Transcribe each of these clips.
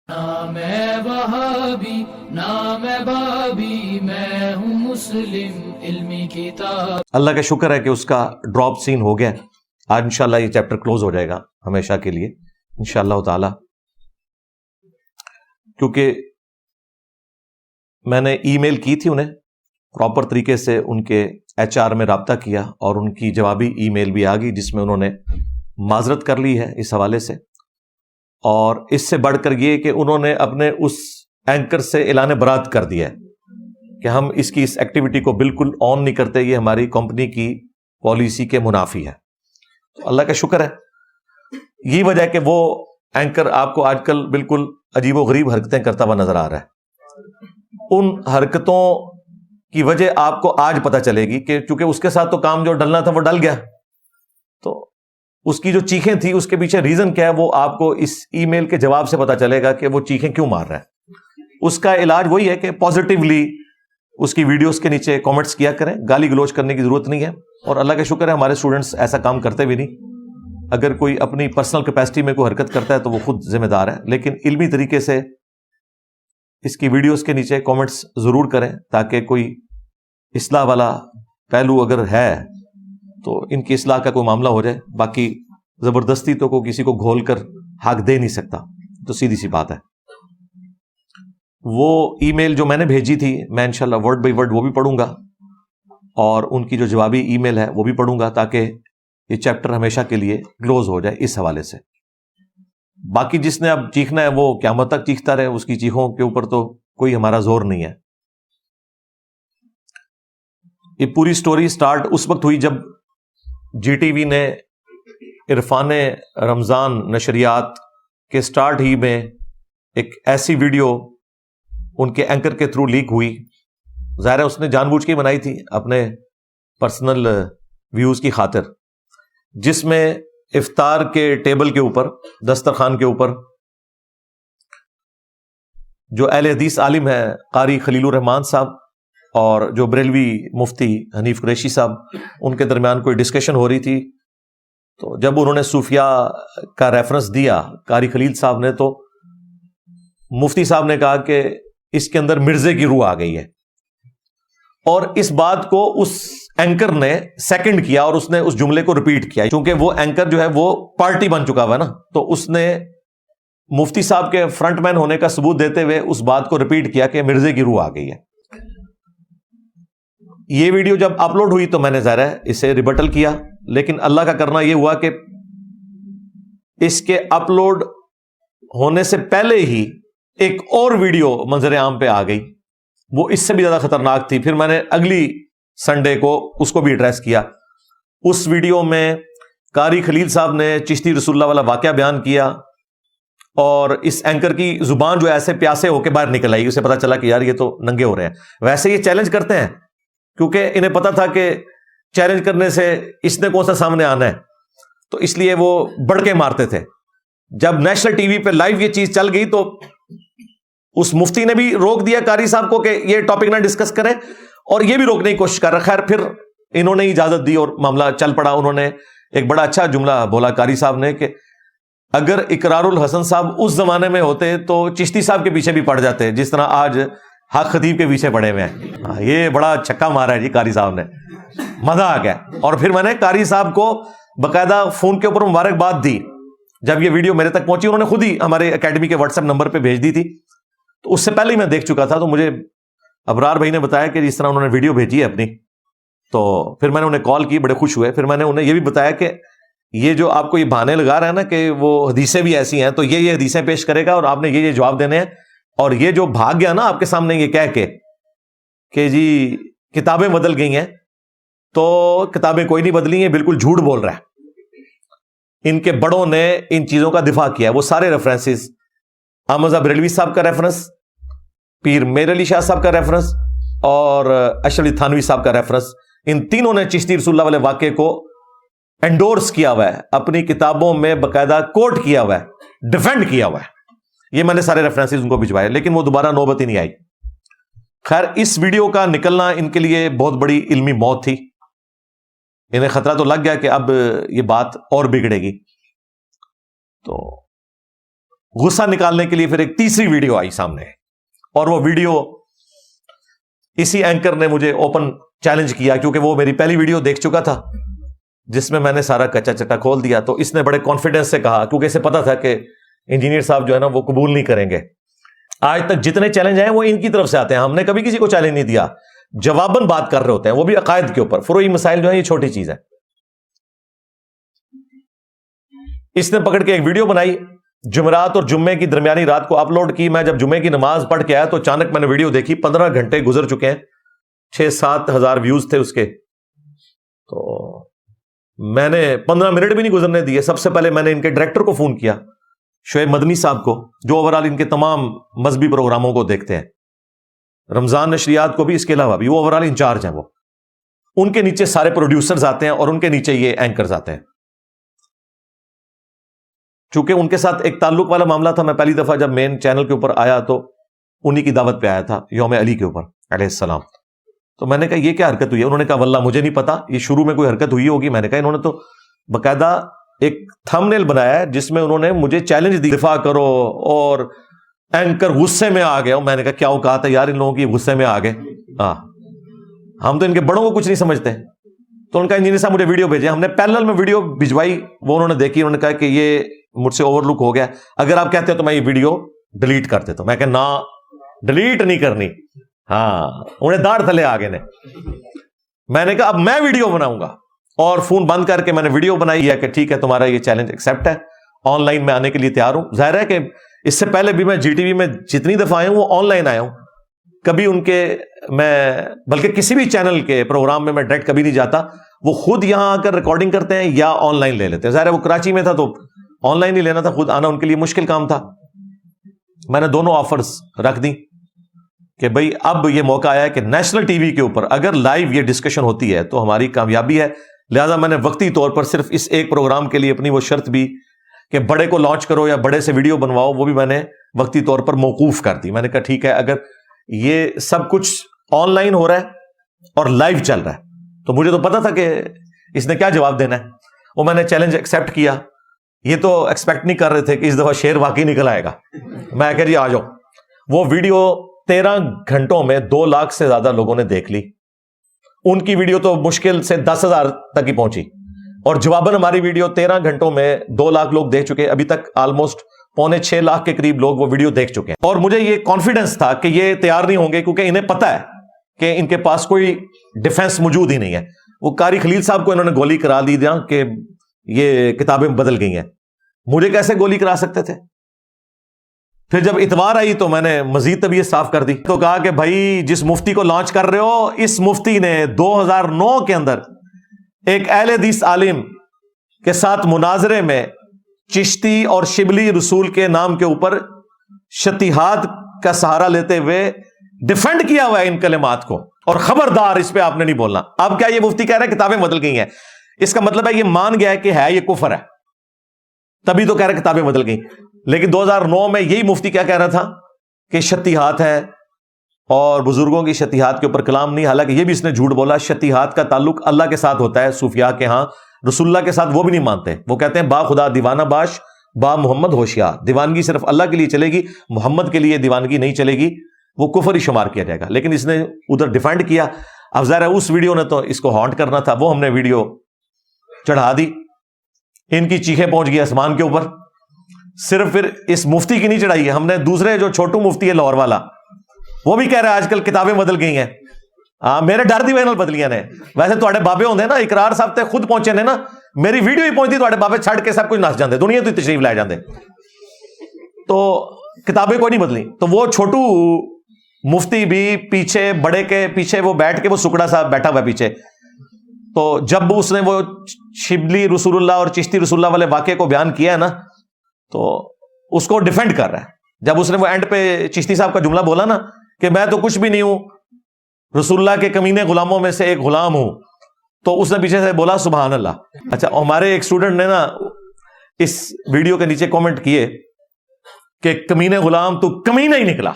نہ میں وہابی نہ میں بابی، میں ہوں مسلم علمی کتاب۔ اللہ کا شکر ہے کہ اس کا ڈراپ سین ہو گیا۔ آج انشاءاللہ یہ چیپٹر کلوز ہو جائے گا ہمیشہ کے لیے انشاءاللہ تعالی، کیونکہ میں نے ای میل کی تھی انہیں پراپر طریقے سے، ان کے ایچ آر میں رابطہ کیا اور ان کی جوابی ای میل بھی آ گئی جس میں انہوں نے معذرت کر لی ہے اس حوالے سے، اور اس سے بڑھ کر یہ کہ انہوں نے اپنے اس اینکر سے اعلان برات کر دیا ہے کہ ہم اس ایکٹیویٹی کو بالکل آن نہیں کرتے، یہ ہماری کمپنی کی پالیسی کے منافی ہے۔ تو اللہ کا شکر ہے، یہی وجہ ہے کہ وہ اینکر آپ کو آج کل بالکل عجیب و غریب حرکتیں کرتا ہوا نظر آ رہا ہے۔ ان حرکتوں کی وجہ آپ کو آج پتہ چلے گی کہ چونکہ اس کے ساتھ تو کام جو ڈلنا تھا وہ ڈل گیا، تو اس کی جو چیخیں تھی اس کے پیچھے ریزن کیا ہے وہ آپ کو اس ای میل کے جواب سے پتہ چلے گا کہ وہ چیخیں کیوں مار رہا ہے۔ اس کا علاج وہی ہے کہ پازیٹیولی اس کی ویڈیوز کے نیچے کامنٹس کیا کریں، گالی گلوچ کرنے کی ضرورت نہیں ہے، اور اللہ کا شکر ہے ہمارے اسٹوڈنٹس ایسا کام کرتے بھی نہیں۔ اگر کوئی اپنی پرسنل کیپیسٹی میں کوئی حرکت کرتا ہے تو وہ خود ذمہ دار ہے، لیکن علمی طریقے سے اس کی ویڈیوز کے نیچے کامنٹس ضرور کریں تاکہ کوئی اصلاح والا پہلو اگر ہے تو ان کی اصلاح کا کوئی معاملہ ہو جائے۔ باقی زبردستی تو کوئی کسی کو گھول کر حق دے نہیں سکتا، تو سیدھی سی بات ہے۔ وہ ای میل جو میں نے بھیجی تھی میں انشاءاللہ ورڈ بائی ورڈ وہ بھی پڑھوں گا، اور ان کی جو جوابی ای میل ہے وہ بھی پڑھوں گا تاکہ یہ چیپٹر ہمیشہ کے لیے کلوز ہو جائے اس حوالے سے۔ باقی جس نے اب چیخنا ہے وہ قیامت تک چیختا رہے، اس کی چیخوں کے اوپر تو کوئی ہمارا زور نہیں ہے۔ یہ پوری سٹوری سٹارٹ اس وقت ہوئی جب جی ٹی وی نے عرفان رمضان نشریات کے سٹارٹ ہی میں ایک ایسی ویڈیو ان کے اینکر کے تھرو لیک ہوئی، ظاہر ہے اس نے جان بوجھ کے بنائی تھی اپنے پرسنل ویوز کی خاطر، جس میں افطار کے ٹیبل کے اوپر، دسترخوان کے اوپر، جو اہل حدیث عالم ہے قاری خلیل الرحمان صاحب اور جو بریلوی مفتی حنیف قریشی صاحب، ان کے درمیان کوئی ڈسکشن ہو رہی تھی۔ تو جب انہوں نے صوفیاء کا ریفرنس دیا قاری خلیل صاحب نے، تو مفتی صاحب نے کہا کہ اس کے اندر مرزے کی روح آ گئی ہے، اور اس بات کو اس اینکر نے سیکنڈ کیا اور اس نے اس جملے کو ریپیٹ کیا، چونکہ وہ اینکر جو ہے وہ پارٹی بن چکا ہوا ہے نا، تو اس نے مفتی صاحب کے فرنٹ مین ہونے کا ثبوت دیتے ہوئے اس بات کو ریپیٹ کیا کہ مرزے کی روح آ گئی ہے۔ یہ ویڈیو جب اپلوڈ ہوئی تو میں نے ظاہر ہے اسے ریبٹل کیا، لیکن اللہ کا کرنا یہ ہوا کہ اس کے اپلوڈ ہونے سے پہلے ہی ایک اور ویڈیو منظر عام پہ آ گئی، وہ اس سے بھی زیادہ خطرناک تھی۔ پھر میں نے اگلی سنڈے کو اس کو بھی ایڈریس کیا۔ اس ویڈیو میں قاری خلیل صاحب نے چشتی رسول اللہ والا واقعہ بیان کیا، اور اس اینکر کی زبان جو ایسے پیاسے ہو کے باہر نکل آئی، اسے پتا چلا کہ یار یہ تو ننگے ہو رہے ہیں۔ ویسے یہ چیلنج کرتے ہیں کیونکہ انہیں پتا تھا کہ چیلنج کرنے سے اس نے کون سا سامنے آنا ہے، تو اس لیے وہ بڑھ کے مارتے تھے۔ جب نیشنل ٹی وی پہ لائیو یہ چیز چل گئی تو اس مفتی نے بھی روک دیا قاری صاحب کو کہ یہ ٹاپک نہ ڈسکس کریں، اور یہ بھی روکنے کی کوشش کر رہا۔ خیر پھر انہوں نے اجازت دی اور معاملہ چل پڑا۔ انہوں نے ایک بڑا اچھا جملہ بولا قاری صاحب نے کہ اگر اقرار الحسن صاحب اس زمانے میں ہوتے تو چشتی صاحب کے پیچھے بھی پڑ جاتے جس طرح آج حق خطیب کے پیچھے پڑے ہوئے ہیں۔ یہ بڑا چھکا مارا ہے جی قاری صاحب نے، مزہ آ گیا۔ اور پھر میں نے قاری صاحب کو باقاعدہ فون کے اوپر مبارکباد دی جب یہ ویڈیو میرے تک پہنچی۔ انہوں نے خود ہی ہمارے اکیڈمی کے واٹس ایپ نمبر پہ بھیج دی تھی، تو اس سے پہلے ہی میں دیکھ چکا تھا۔ تو مجھے ابرار بھائی نے بتایا کہ جس طرح انہوں نے ویڈیو بھیجی ہے اپنی، تو پھر میں نے انہیں کال کی، بڑے خوش ہوئے۔ پھر میں نے انہیں یہ بھی بتایا کہ یہ جو آپ کو یہ بہانے لگا رہا ہے نا کہ وہ حدیثیں بھی ایسی ہیں، تو یہ حدیثیں پیش کرے گا اور آپ نے یہ جواب دینے ہیں، اور یہ جو بھاگ گیا نا آپ کے سامنے یہ کہہ کے کہ جی کتابیں بدل گئی ہیں، تو کتابیں کوئی نہیں بدلی ہیں، بالکل جھوٹ بول رہا ہے۔ ان کے بڑوں نے ان چیزوں کا دفاع کیا، وہ سارے ریفرنسز، احمد رضا بریلوی صاحب کا ریفرنس، پیر میر علی شاہ صاحب کا ریفرنس، اور اشرف علی تھانوی صاحب کا ریفرنس، ان تینوں نے چشتی رسول اللہ والے واقعے کو انڈورس کیا ہوا ہے، اپنی کتابوں میں باقاعدہ کوٹ کیا ہوا ہے، ڈیفینڈ کیا ہوا ہے۔ یہ میں نے سارے ریفرنسز ان کو بھجوائے، لیکن وہ دوبارہ نوبت ہی نہیں آئی۔ خیر اس ویڈیو کا نکلنا ان کے لیے بہت بڑی علمی موت تھی، انہیں خطرہ تو لگ گیا کہ اب یہ بات اور بگڑے گی۔ تو غصہ نکالنے کے لیے پھر ایک تیسری ویڈیو آئی سامنے, اور وہ ویڈیو اسی اینکر نے مجھے اوپن چیلنج کیا, کیونکہ وہ میری پہلی ویڈیو دیکھ چکا تھا جس میں نے سارا کچا چٹا کھول دیا. تو اس نے بڑے کانفیڈنس سے کہا, کیونکہ اسے پتا تھا کہ انجینئر صاحب جو ہے نا وہ قبول نہیں کریں گے. آج تک جتنے چیلنج ہیں وہ ان کی طرف سے آتے ہیں, ہم نے کبھی کسی کو چیلنج نہیں دیا, جواباً بات کر رہے ہوتے ہیں, وہ بھی عقائد کے اوپر. فروعی مسائل جو ہیں یہ چھوٹی چیز ہے. اس نے پکڑ کے ایک ویڈیو بنائی, جمعرات اور جمعے کی درمیانی رات کو اپلوڈ کی. میں جب جمعے کی نماز پڑھ کے آیا تو اچانک میں نے ویڈیو دیکھی, 15 گھنٹے گزر چکے ہیں, 6-7 ہزار ویوز تھے اس کے. تو میں نے 15 منٹ بھی نہیں گزرنے دیے. سب سے پہلے میں نے ان کے ڈائریکٹر کو فون کیا, شعیب مدنی صاحب کو, جو اوورال ان کے تمام مذہبی پروگراموں کو دیکھتے ہیں, رمضان نشریات کو بھی, اس کے علاوہ بھی وہ اوورال انچارج ہیں. وہ ان کے نیچے سارے پروڈیوسرز آتے ہیں اور ان کے نیچے یہ اینکرز آتے ہیں. چونکہ ان کے ساتھ ایک تعلق والا معاملہ تھا, میں پہلی دفعہ جب مین چینل کے اوپر آیا تو انہی کی دعوت پہ آیا تھا, یوم علی کے اوپر علیہ السلام. تو میں نے کہا یہ کیا حرکت ہوئی ہے؟ انہوں نے کہا واللہ مجھے نہیں پتا, یہ شروع میں کوئی حرکت ہوئی ہوگی. میں نے کہا انہوں نے تو باقاعدہ ایک تھم نیل بنایا ہے جس میں انہوں نے مجھے چیلنج دی, دفاع کرو, اور اینکر غصے میں آ گیا. میں نے کہا کیا کہا تھا یار ان لوگوں کی غصے میں آ گئے, ہم تو ان کے بڑوں کو کچھ نہیں سمجھتے. تو ان کا انجینئر صاحب مجھے ویڈیو بھیجے, ہم نے پیرلل میں ویڈیو بھجوائی, وہ انہوں نے دیکھی, انہوں نے کہا کہ یہ مجھ سے اوور لک ہو گیا, اگر آپ کہتے ہو تو میں یہ ویڈیو ڈیلیٹ کر دیتا ہوں. میں کہا نا ڈیلیٹ نہیں کرنی. ہاں انہیں داڑھ تھلے آ گئے نے. میں نے کہا اب میں ویڈیو بناؤں گا, اور فون بند کر کے میں نے ویڈیو بنائی ہے کہ ٹھیک ہے تمہارا یہ چیلنج ایکسیپٹ ہے, آن لائن میں آنے کے لیے تیار ہوں. ظاہر ہے کہ اس سے پہلے بھی میں جی ٹی وی میں جتنی دفعہ آیا ہوں وہ آن لائن آیا ہوں, کبھی ان کے میں بلکہ کسی بھی چینل کے پروگرام میں ڈائریکٹ کبھی نہیں جاتا. وہ خود یہاں آ کر ریکارڈنگ کرتے ہیں یا آن لائن لے لیتے ہیں. ظاہر ہے وہ کراچی میں تھا تو آن لائن ہی لینا تھا, خود آنا ان کے لیے مشکل کام تھا. میں نے دونوں آفرز رکھ دی کہ بھئی اب یہ موقع آیا ہے کہ نیشنل ٹی وی کے اوپر اگر لائیو یہ ڈسکشن ہوتی ہے تو ہماری کامیابی ہے. لہٰذا میں نے وقتی طور پر صرف اس ایک پروگرام کے لیے اپنی وہ شرط بھی کہ بڑے کو لانچ کرو یا بڑے سے ویڈیو بنواؤ, وہ بھی میں نے وقتی طور پر موقوف کر دی. میں نے کہا ٹھیک ہے اگر یہ سب کچھ آن لائن ہو رہا ہے اور لائیو چل رہا ہے تو مجھے تو پتا تھا کہ اس نے کیا جواب دینا ہے. وہ میں نے چیلنج ایکسیپٹ کیا. یہ تو ایکسپیکٹ نہیں کر رہے تھے کہ اس دفعہ شیر واقعی نکل آئے گا. میں کہا جی آ جاؤ. وہ ویڈیو 13 گھنٹوں میں 2 لاکھ سے زیادہ لوگوں نے دیکھ لی. ان کی ویڈیو تو مشکل سے 10,000 تک ہی پہنچی, اور جواباً ہماری ویڈیو 13 گھنٹوں میں 2 لاکھ لوگ دیکھ چکے. ابھی تک آلموسٹ 5.25 لاکھ کے قریب لوگ وہ ویڈیو دیکھ چکے ہیں. اور مجھے یہ کانفیڈنس تھا کہ یہ تیار نہیں ہوں گے, کیونکہ انہیں پتا ہے کہ ان کے پاس کوئی ڈیفنس موجود ہی نہیں ہے. وہ قاری خلیل صاحب کو انہوں نے گولی کرا دی دیا کہ یہ کتابیں بدل گئی ہیں. مجھے کیسے گولی کرا سکتے تھے؟ پھر جب اتوار آئی تو میں نے مزید طبیعت صاف کر دی, تو کہا کہ بھائی جس مفتی کو لانچ کر رہے ہو, اس مفتی نے 2009 کے اندر ایک اہل حدیث عالم کے ساتھ مناظرے میں چشتی اور شبلی رسول کے نام کے اوپر شتیہات کا سہارا لیتے ہوئے ڈیفینڈ کیا ہوا ہے ان کلمات کو, اور خبردار اس پہ آپ نے نہیں بولنا. اب کیا یہ مفتی کہہ رہا ہے کتابیں بدل گئی ہیں؟ اس کا مطلب ہے یہ مان گیا ہے کہ ہے یہ کفر ہے, تبھی تو کہہ رہا ہے کتابیں بدل گئیں. لیکن 2009 میں یہی مفتی کیا کہہ رہا تھا کہ شتیہات ہے اور بزرگوں کی شتیہات کے اوپر کلام نہیں. حالانکہ یہ بھی اس نے جھوٹ بولا. شتیہات کا تعلق اللہ کے ساتھ ہوتا ہے صوفیاء کے ہاں, رسول اللہ کے ساتھ وہ بھی نہیں مانتے. وہ کہتے ہیں با خدا دیوانہ باش, با محمد ہوشیار. دیوانگی صرف اللہ کے لیے چلے گی, محمد کے لیے دیوانگی نہیں چلے گی, وہ کفر ہی شمار کیا جائے گا. لیکن اس نے ادھر ڈیفینڈ کیا. اب ظاہر ہے اس ویڈیو نے تو اس کو ہانٹ کرنا تھا, وہ ہم نے ویڈیو چڑھا دی. ان کی چیخیں پہنچ گئی آسمان کے اوپر. صرف پھر اس مفتی کی نہیں چڑھائی ہے ہم نے, دوسرے جو چھوٹو مفتی ہے لاہور والا, وہ بھی کہہ رہا ہے آج کل کتابیں بدل گئی ہیں. ہاں میرے ڈر دی وجہ بدلیاں نے. ویسے تھوڑے بابے ہوندے نا, اقرار صاحب تے خود پہنچے نے نا, میری ویڈیو ہی پہنچتی تھوڑے بابے چھڑ کے سب کچھ نس جاندے, دنیا تو ہی تشریف لائے جاندے. تو کتابیں کوئی نہیں بدلی. تو وہ چھوٹو مفتی بھی پیچھے بڑے کے پیچھے وہ بیٹھ کے, وہ سکڑا صاحب بیٹھا ہوا پیچھے, تو جب اس نے وہ شبلی رسول اللہ اور چشتی رسول اللہ والے واقعے کو بیان کیا ہے نا, تو اس کو ڈیفینڈ کر رہا ہے. جب اس نے وہ اینڈ پہ چشتی صاحب کا جملہ بولا نا کہ میں تو کچھ بھی نہیں ہوں, رسول اللہ کے کمینے غلاموں میں سے ایک غلام ہوں, تو اس نے پیچھے سے بولا سبحان اللہ. اچھا, ہمارے ایک اسٹوڈنٹ نے نا اس ویڈیو کے نیچے کامنٹ کیے کہ کمینے غلام تو کمینہ ہی نکلا.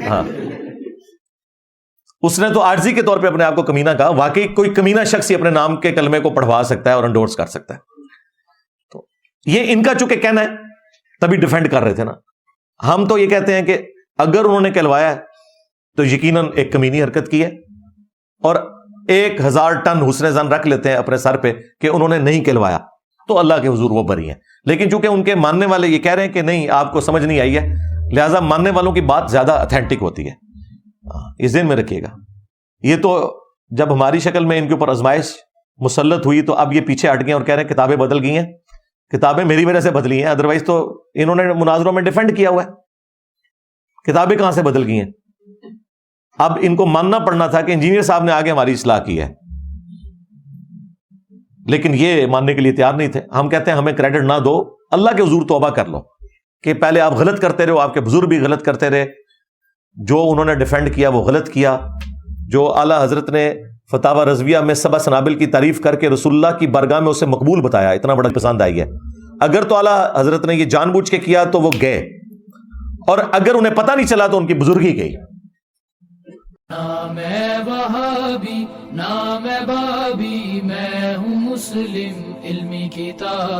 ہاں, اس نے تو عاجزی کے طور پہ اپنے آپ کو کمینہ کہا. واقعی کوئی کمینہ شخص ہی اپنے نام کے کلمے کو پڑھوا سکتا ہے اور انڈورس کر سکتا ہے. تو یہ ان کا چونکہ کہنا ہے تبھی ڈیفینڈ کر رہے تھے نا. ہم تو یہ کہتے ہیں کہ اگر انہوں نے کہلوایا ہے تو یقیناً ایک کمینی حرکت کی ہے، اور 1000 ٹن حسن زن رکھ لیتے ہیں اپنے سر پہ کہ انہوں نے نہیں کہلوایا، تو اللہ کے حضور وہ بری ہیں۔ لیکن چونکہ ان کے ماننے والے یہ کہہ رہے ہیں کہ نہیں آپ کو سمجھ نہیں آئی ہے، لہٰذا ماننے والوں کی بات زیادہ اتھینٹک ہوتی ہے، اس ذہن میں رکھیے گا۔ یہ تو جب ہماری شکل میں ان کے اوپر آزمائش مسلط ہوئی تو اب یہ پیچھے ہٹ گئے اور کہہ رہے ہیں کتابیں بدل گئی ہیں، کتابیں میری وجہ سے بدلی ہیں، ادروائز تو انہوں نے مناظروں میں ڈیفینڈ کیا ہوا ہے، کتابیں کہاں سے بدل گئی ہیں؟ اب ان کو ماننا پڑنا تھا کہ انجینئر صاحب نے آگے ہماری اصلاح کی ہے، لیکن یہ ماننے کے لیے تیار نہیں تھے۔ ہم کہتے ہیں ہمیں کریڈٹ نہ دو، اللہ کے حضور توبہ کر لو کہ پہلے آپ غلط کرتے رہے، آپ کے بزرگ بھی غلط کرتے رہے، جو انہوں نے ڈیفینڈ کیا وہ غلط کیا، جو اعلیٰ حضرت نے فتاوی رضویہ میں 7 سنابل کی تعریف کر کے رسول اللہ کی بارگاہ میں اسے مقبول بتایا، اتنا بڑا پسند آئی ہے۔ اگر تو اعلیٰ حضرت نے یہ جان بوجھ کے کیا تو وہ گئے، اور اگر انہیں پتہ نہیں چلا تو ان کی بزرگی گئی۔ نہ میں وہابی نہ میں بابی، میں ہوں مسلم علمی کتاب